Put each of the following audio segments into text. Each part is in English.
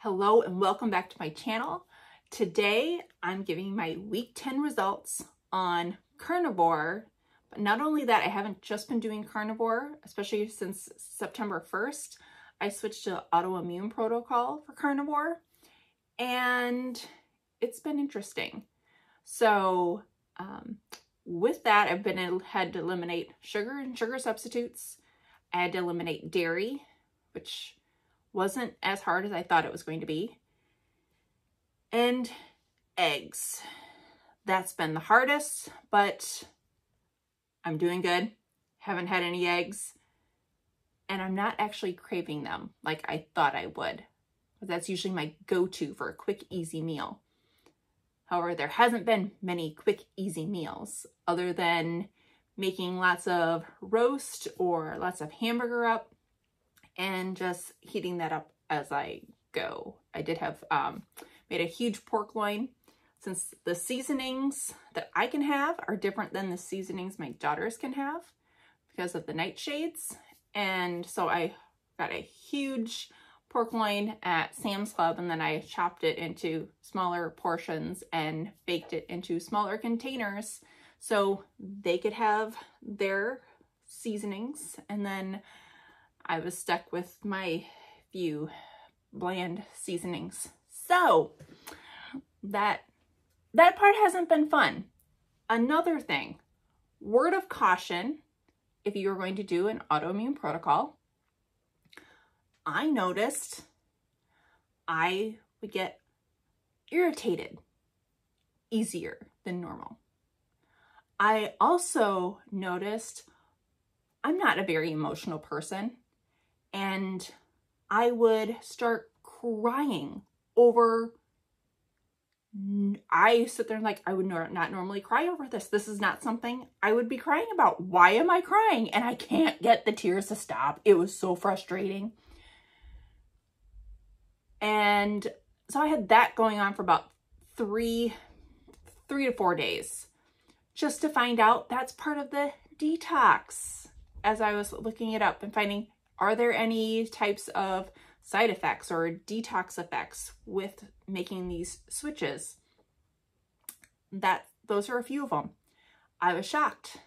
Hello and welcome back to my channel. Today I'm giving my week 10 results on carnivore. But not only that, I haven't just been doing carnivore, especially since September 1st. I switched to autoimmune protocol for carnivore and it's been interesting. So with that, I've had to eliminate sugar and sugar substitutes. I had to eliminate dairy, which wasn't as hard as I thought it was going to be. And eggs. That's been the hardest, but I'm doing good. Haven't had any eggs. And I'm not actually craving them like I thought I would. That's usually my go-to for a quick, easy meal. However, there hasn't been many quick, easy meals other than making lots of roast or lots of hamburger up and just heating that up as I go. I did have made a huge pork loin, since the seasonings that I can have are different than the seasonings my daughters can have because of the nightshades. And so I got a huge pork loin at Sam's Club, and then I chopped it into smaller portions and baked it into smaller containers so they could have their seasonings. And then I was stuck with my few bland seasonings. So that part hasn't been fun. Another thing, word of caution, if you are going to do an autoimmune protocol, I noticed I would get irritated easier than normal. I also noticed I'm not a very emotional person, and I would start crying over, I sit there and like, I would not normally cry over this. This is not something I would be crying about. Why am I crying? And I can't get the tears to stop. It was so frustrating. And so I had that going on for about three to 4 days, just to find out that's part of the detox. As I was looking it up and finding, are there any types of side effects or detox effects with making these switches? Those are a few of them. I was shocked.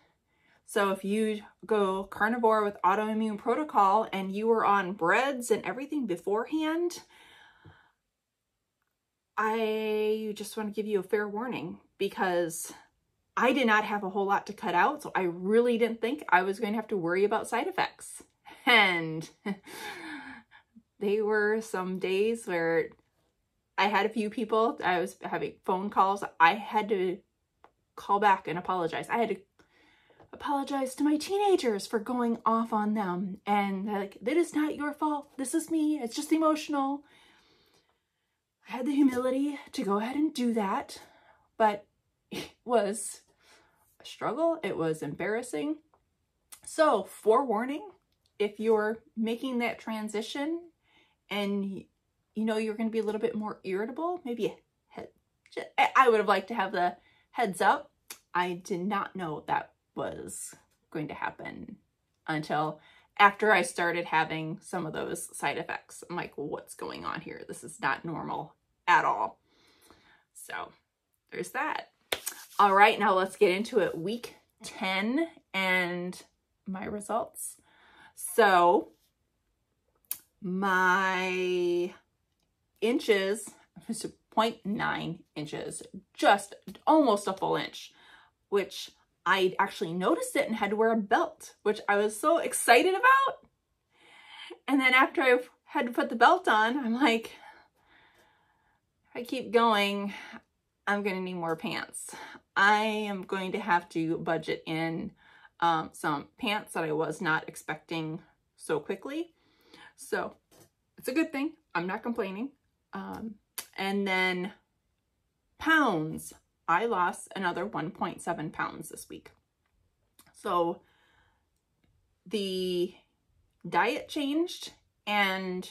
So if you go carnivore with autoimmune protocol and you were on breads and everything beforehand, I just want to give you a fair warning, because I did not have a whole lot to cut out. So I really didn't think I was going to have to worry about side effects. And they were some days where I had a few people, I was having phone calls. I had to call back and apologize. I had to apologize to my teenagers for going off on them. And they're like, that is not your fault. This is me. It's just emotional. I had the humility to go ahead and do that, but it was a struggle. It was embarrassing. So forewarning, if you're making that transition and you know you're going to be a little bit more irritable, maybe I would have liked to have the heads up. I did not know that was going to happen until after I started having some of those side effects. I'm like, well, what's going on here? This is not normal at all. So there's that. All right, now let's get into it. Week 10 and my results. So my inches was 0.9 inches, just almost a full inch, which I actually noticed it and had to wear a belt, which I was so excited about. And then after I had to put the belt on, I'm like, if I keep going, I'm going to need more pants. I am going to have to budget in some pants that I was not expecting so quickly. So it's a good thing. I'm not complaining. And then pounds, I lost another 1.7 pounds this week. So the diet changed, and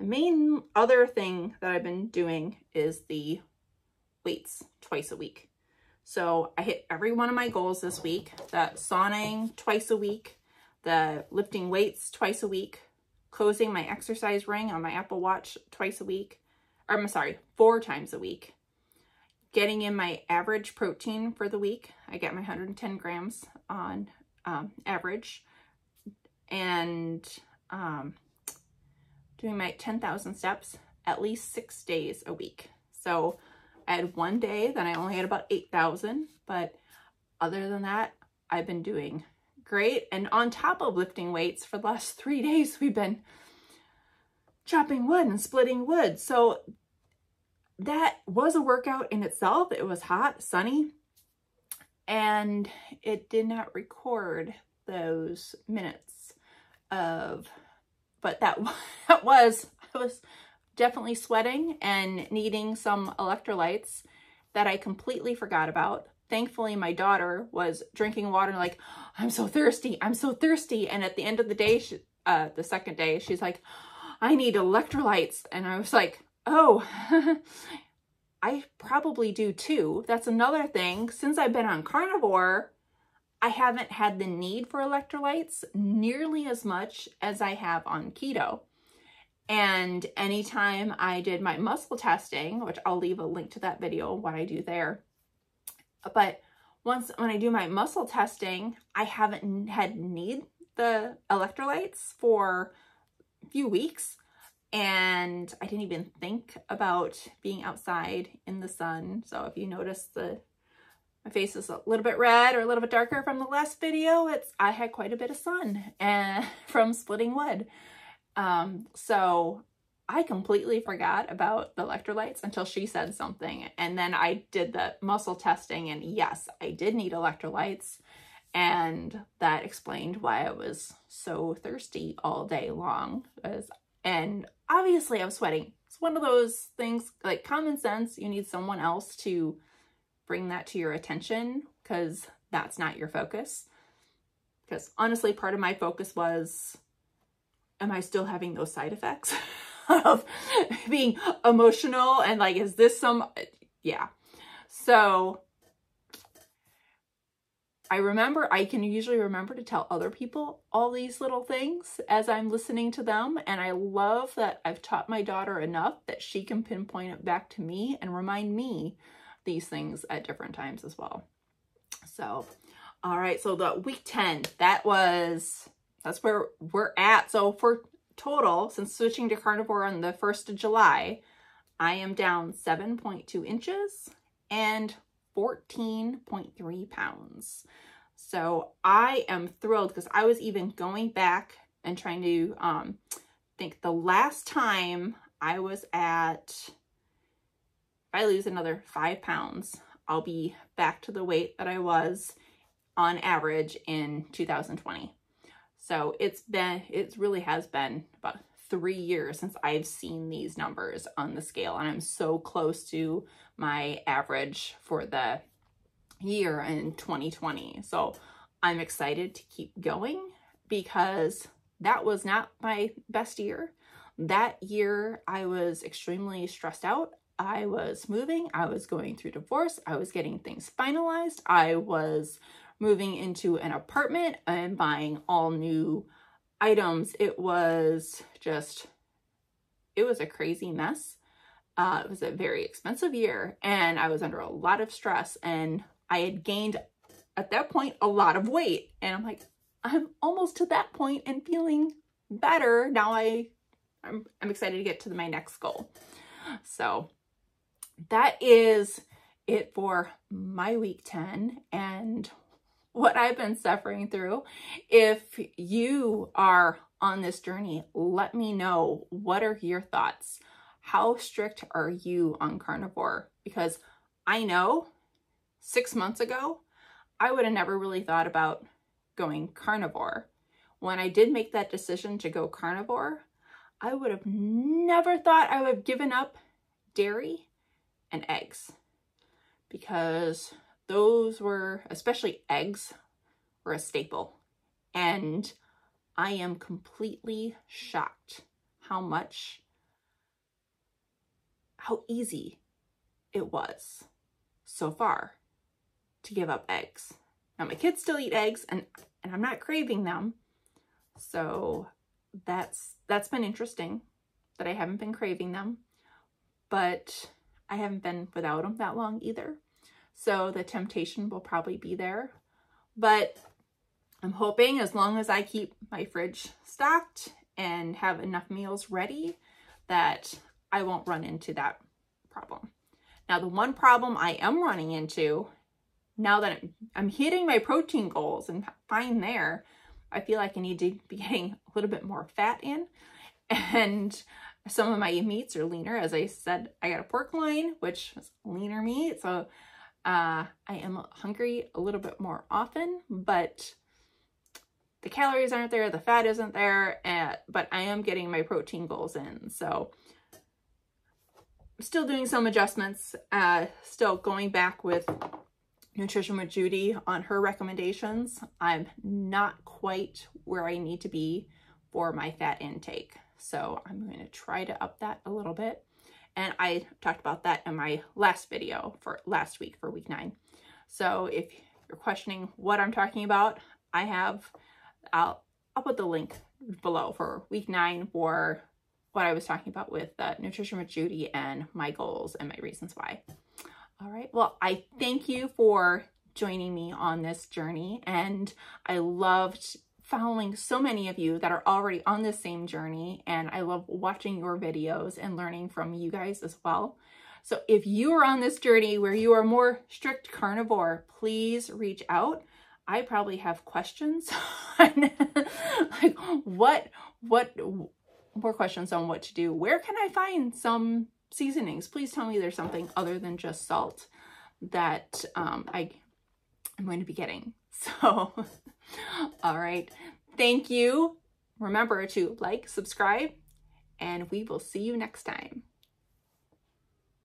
the main other thing that I've been doing is the weights twice a week. So I hit every one of my goals this week. The sauning twice a week, the lifting weights twice a week, closing my exercise ring on my Apple Watch twice a week, or I'm sorry, 4 times a week. Getting in my average protein for the week. I get my 110 grams on average, and doing my 10,000 steps at least 6 days a week. So I had one day that I only had about 8,000, but other than that, I've been doing great. And on top of lifting weights, for the last 3 days, we've been chopping wood and splitting wood. So that was a workout in itself. It was hot, sunny, and it did not record those minutes of, but I was definitely sweating and needing some electrolytes that I completely forgot about. Thankfully, my daughter was drinking water like, I'm so thirsty, I'm so thirsty. And at the end of the day, the second day, she's like, I need electrolytes. And I was like, oh, I probably do too. That's another thing. Since I've been on carnivore, I haven't had the need for electrolytes nearly as much as I have on keto. And anytime I did my muscle testing, which I'll leave a link to that video, what I do there. But when I do my muscle testing, I haven't had need the electrolytes for a few weeks. And I didn't even think about being outside in the sun. So if you notice my face is a little bit red or a little bit darker from the last video, I had quite a bit of sun from splitting wood. So I completely forgot about the electrolytes until she said something. And then I did the muscle testing, and yes, I did need electrolytes. And that explained why I was so thirsty all day long. And obviously I was sweating. It's one of those things, like common sense, you need someone else to bring that to your attention, because that's not your focus. Because honestly, part of my focus was, am I still having those side effects of being emotional? And like, is this yeah. So I can usually remember to tell other people all these little things as I'm listening to them. And I love that I've taught my daughter enough that she can pinpoint it back to me and remind me these things at different times as well. So, all right. So the week 10, that's where we're at. So for total, since switching to carnivore on the 1st of July, I am down 7.2 inches and 14.3 pounds. So I am thrilled, because I was even going back and trying to think the last time I was at, if I lose another 5 pounds, I'll be back to the weight that I was on average in 2020. So it really has been about 3 years since I've seen these numbers on the scale, and I'm so close to my average for the year in 2020. So I'm excited to keep going, because that was not my best year. That year I was extremely stressed out. I was moving, I was going through divorce, I was getting things finalized, I was moving into an apartment and buying all new items. It was a crazy mess. It was a very expensive year, and I was under a lot of stress, and I had gained at that point a lot of weight. And I'm like, I'm almost to that point and feeling better. Now I'm excited to get to my next goal. So that is it for my week 10 and what I've been suffering through. If you are on this journey, let me know, what are your thoughts? How strict are you on carnivore? Because I know 6 months ago, I would have never really thought about going carnivore. When I did make that decision to go carnivore, I would have never thought I would have given up dairy and eggs, because those were, especially eggs, were a staple. And I am completely shocked how easy it was so far to give up eggs. Now my kids still eat eggs, and I'm not craving them. So that's been interesting that I haven't been craving them. but I haven't been without them that long either. So the temptation will probably be there. But I'm hoping as long as I keep my fridge stocked and have enough meals ready that I won't run into that problem. Now, the one problem I am running into, now that I'm hitting my protein goals and fine there, I feel like I need to be getting a little bit more fat in. And some of my meats are leaner. As I said, I got a pork loin, which is leaner meat. So I am hungry a little bit more often, but the calories aren't there, the fat isn't there, but I am getting my protein goals in. So still doing some adjustments, still going back with Nutrition with Judy on her recommendations. I'm not quite where I need to be for my fat intake. So I'm going to try to up that a little bit. And I talked about that in my last video for last week for week 9. So if you're questioning what I'm talking about, I'll put the link below for week 9 for what I was talking about with Nutrition with Judy and my goals and my reasons why. All right. Well, I thank you for joining me on this journey, and I loved following so many of you that are already on this same journey, and I love watching your videos and learning from you guys as well. So if you are on this journey where you are more strict carnivore, please reach out. I probably have questions on like what more questions on what to do. Where can I find some seasonings? Please tell me there's something other than just salt that I'm going to be getting. So, all right. Thank you. Remember to like, subscribe, and we will see you next time.